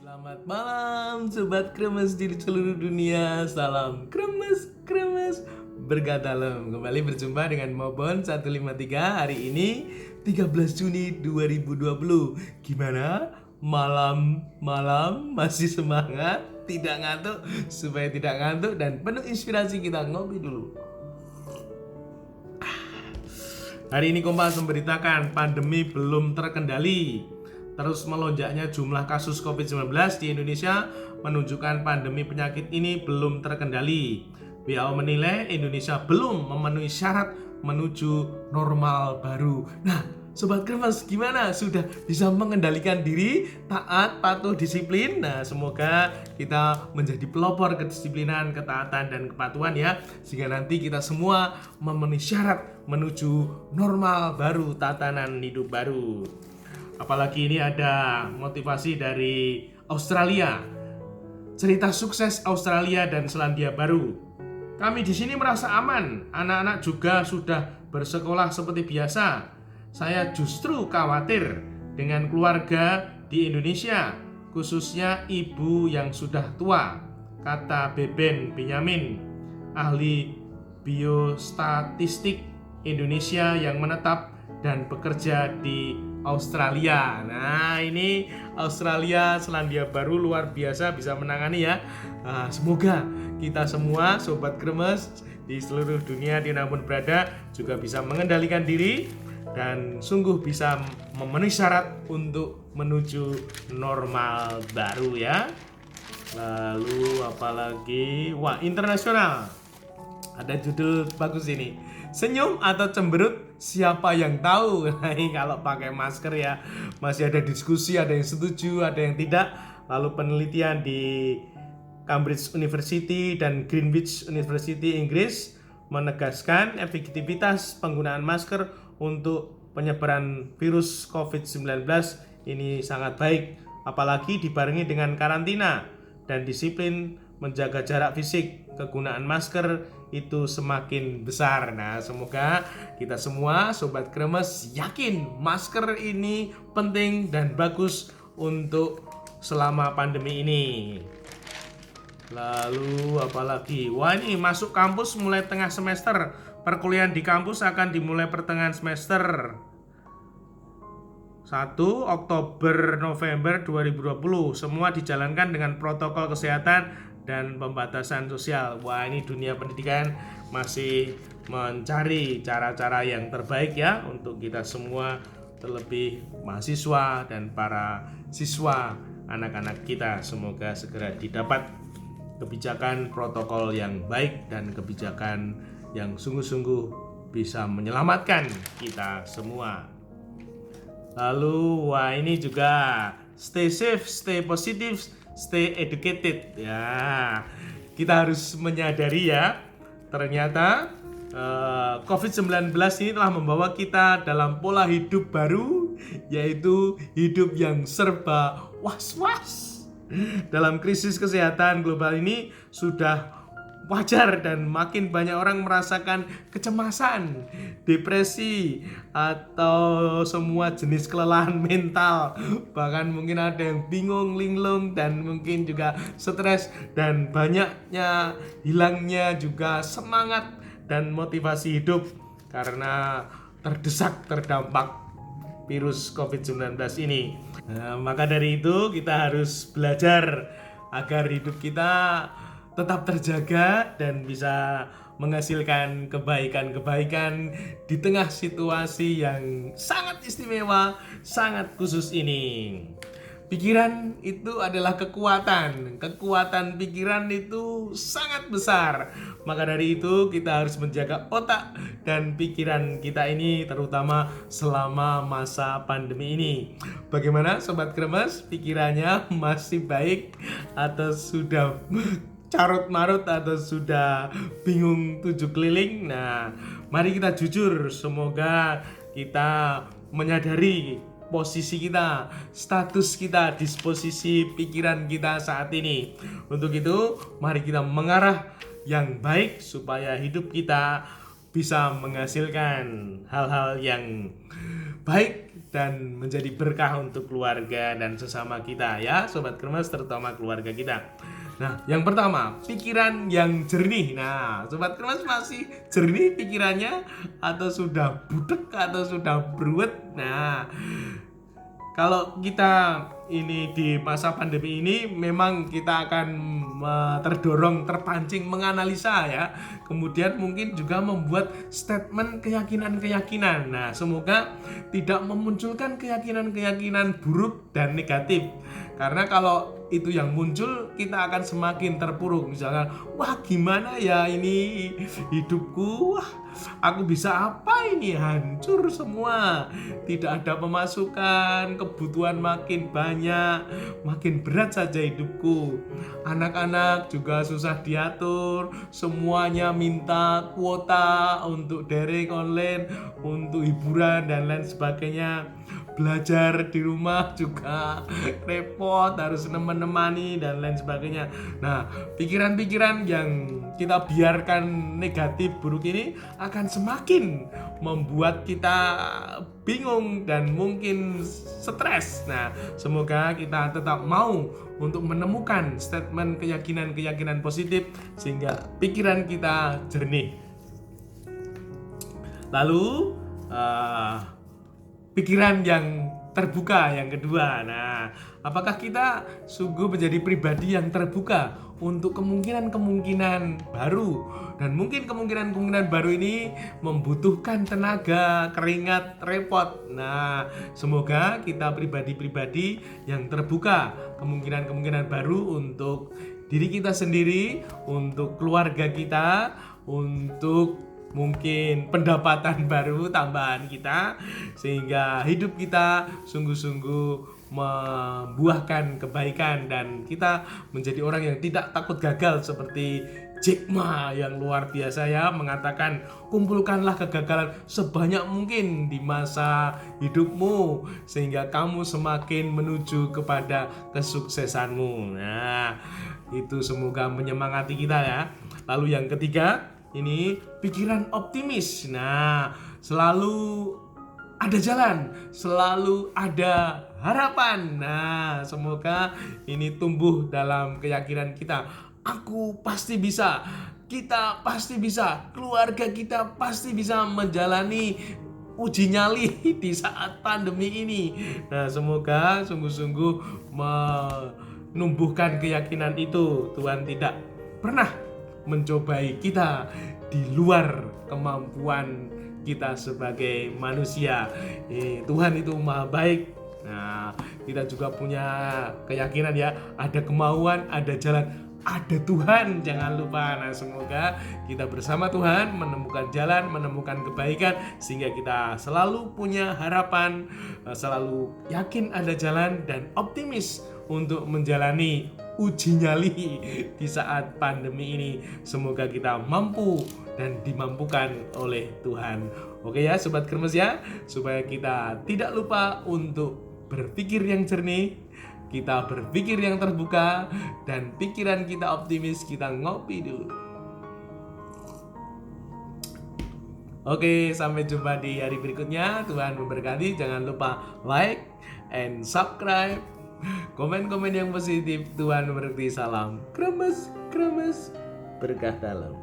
Selamat malam Sobat Kremes di seluruh dunia. Salam kremes berkatalam. Kembali berjumpa dengan Mobon 153. Hari ini 13 Juni 2020. Gimana? Malam masih semangat? Tidak ngantuk? Supaya tidak ngantuk dan penuh inspirasi, kita ngopi dulu. Hari ini Kompas memberitakan pandemi belum terkendali. Terus melonjaknya jumlah kasus COVID-19 di Indonesia menunjukkan pandemi penyakit ini belum terkendali. WHO menilai Indonesia belum memenuhi syarat menuju normal baru. Nah, Sobat Kremes, gimana? Sudah bisa mengendalikan diri, taat, patuh, disiplin? Nah, semoga kita menjadi pelopor kedisiplinan, ketaatan, dan kepatuhan ya. Sehingga nanti kita semua memenuhi syarat menuju normal baru, tatanan hidup baru. Apalagi ini ada motivasi dari Australia. Cerita sukses Australia dan Selandia Baru. Kami di sini merasa aman. Anak-anak juga sudah bersekolah seperti biasa. Saya justru khawatir dengan keluarga di Indonesia, khususnya ibu yang sudah tua, kata Beben Benyamin, ahli biostatistik Indonesia yang menetap dan bekerja di Australia. Nah, ini Australia, Selandia Baru luar biasa bisa menangani ya. Semoga kita semua Sobat Kremes di seluruh dunia dimanapun berada juga bisa mengendalikan diri dan sungguh bisa memenuhi syarat untuk menuju normal baru ya. Lalu apalagi, wah, internasional. Ada judul bagus ini. Senyum atau cemberut, siapa yang tahu? Nah, ini kalau pakai masker ya masih ada diskusi, ada yang setuju, ada yang tidak. Lalu penelitian di Cambridge University dan Greenwich University Inggris menegaskan efektivitas penggunaan masker untuk penyebaran virus COVID-19 ini sangat baik, apalagi dibarengi dengan karantina dan disiplin menjaga jarak fisik. Kegunaan masker itu semakin besar. Nah, semoga kita semua Sobat Kremes yakin masker ini penting dan bagus untuk selama pandemi ini. Lalu apalagi, wah, ini masuk kampus mulai tengah semester. Perkuliahan di kampus akan dimulai pertengahan semester 1 Oktober November 2020. Semua dijalankan dengan protokol kesehatan dan pembatasan sosial. Wah, ini dunia pendidikan masih mencari cara-cara yang terbaik ya untuk kita semua, terlebih mahasiswa dan para siswa, anak-anak kita. Semoga segera didapat kebijakan protokol yang baik dan kebijakan yang sungguh-sungguh bisa menyelamatkan kita semua. Lalu, wah, ini juga stay safe, stay positive, stay educated. Ya, kita harus menyadari ya, ternyata COVID-19 ini telah membawa kita dalam pola hidup baru, yaitu hidup yang serba was-was. Dalam krisis kesehatan global ini sudah wajar dan makin banyak orang merasakan kecemasan, depresi, atau semua jenis kelelahan mental. Bahkan mungkin ada yang bingung, linglung, dan mungkin juga stres, dan banyaknya hilangnya juga semangat dan motivasi hidup karena terdesak terdampak virus COVID-19 ini. Nah, maka dari itu kita harus belajar agar hidup kita tetap terjaga dan bisa menghasilkan kebaikan-kebaikan di tengah situasi yang sangat istimewa, sangat khusus ini. Pikiran itu adalah kekuatan. Kekuatan pikiran itu sangat besar. Maka dari itu kita harus menjaga otak dan pikiran kita ini, terutama selama masa pandemi ini. Bagaimana Sobat Kremes? Pikirannya masih baik atau sudah carut marut atau sudah bingung tujuh keliling? Nah, mari kita jujur. Semoga kita menyadari posisi kita, status kita, disposisi pikiran kita saat ini. Untuk itu, mari kita mengarah yang baik supaya hidup kita bisa menghasilkan hal-hal yang baik dan menjadi berkah untuk keluarga dan sesama kita ya, Sobat Kremes, terutama keluarga kita. Nah, yang pertama, pikiran yang jernih. Nah, Sobat Kremes masih jernih pikirannya atau sudah budek atau sudah bruwet? Nah, kalau kita ini di masa pandemi ini memang kita akan terdorong, terpancing menganalisa ya. Kemudian mungkin juga membuat statement keyakinan-keyakinan. Nah, semoga tidak memunculkan keyakinan-keyakinan buruk dan negatif. Karena kalau itu yang muncul, kita akan semakin terpuruk. Misalkan, wah gimana ya ini hidupku, wah aku bisa apa ini, hancur semua, tidak ada pemasukan, kebutuhan makin banyak, makin berat saja hidupku. Anak-anak juga susah diatur, semuanya minta kuota untuk daring online, untuk hiburan dan lain sebagainya. Belajar di rumah juga repot, harus menemani dan lain sebagainya. Nah, pikiran-pikiran yang kita biarkan negatif buruk ini akan semakin membuat kita bingung dan mungkin stres. Nah, semoga kita tetap mau untuk menemukan statement keyakinan-keyakinan positif sehingga pikiran kita jernih. Lalu pikiran yang terbuka yang kedua. Nah, apakah kita sungguh menjadi pribadi yang terbuka untuk kemungkinan-kemungkinan baru? Dan mungkin kemungkinan-kemungkinan baru ini membutuhkan tenaga, keringat, repot. Nah, semoga kita pribadi-pribadi yang terbuka kemungkinan-kemungkinan baru untuk diri kita sendiri, untuk keluarga kita, untuk mungkin pendapatan baru tambahan kita, sehingga hidup kita sungguh-sungguh membuahkan kebaikan dan kita menjadi orang yang tidak takut gagal seperti Jack Ma yang luar biasa ya, mengatakan kumpulkanlah kegagalan sebanyak mungkin di masa hidupmu sehingga kamu semakin menuju kepada kesuksesanmu. Nah, itu semoga menyemangati kita ya. Lalu yang ketiga, ini pikiran optimis. Nah, selalu ada jalan, selalu ada harapan. Nah, semoga ini tumbuh dalam keyakinan kita. Aku pasti bisa, kita pasti bisa, keluarga kita pasti bisa menjalani uji nyali di saat pandemi ini. Nah, semoga sungguh-sungguh menumbuhkan keyakinan itu. Tuhan tidak pernah mencobai kita di luar kemampuan kita sebagai manusia. Tuhan itu maha baik. Nah, kita juga punya keyakinan ya, ada kemauan, ada jalan, ada Tuhan, jangan lupa. Nah, semoga kita bersama Tuhan menemukan jalan, menemukan kebaikan sehingga kita selalu punya harapan, selalu yakin ada jalan dan optimis untuk menjalani uji nyali di saat pandemi ini. Semoga kita mampu dan dimampukan oleh Tuhan. Oke ya Sobat Kremes ya, supaya kita tidak lupa untuk berpikir yang jernih, kita berpikir yang terbuka, dan pikiran kita optimis. Kita ngopi dulu. Oke, sampai jumpa di hari berikutnya. Tuhan memberkati. Jangan lupa like and subscribe, komen-komen yang positif. Tuhan memberkati. Salam kremes, kremes, berkah dalam.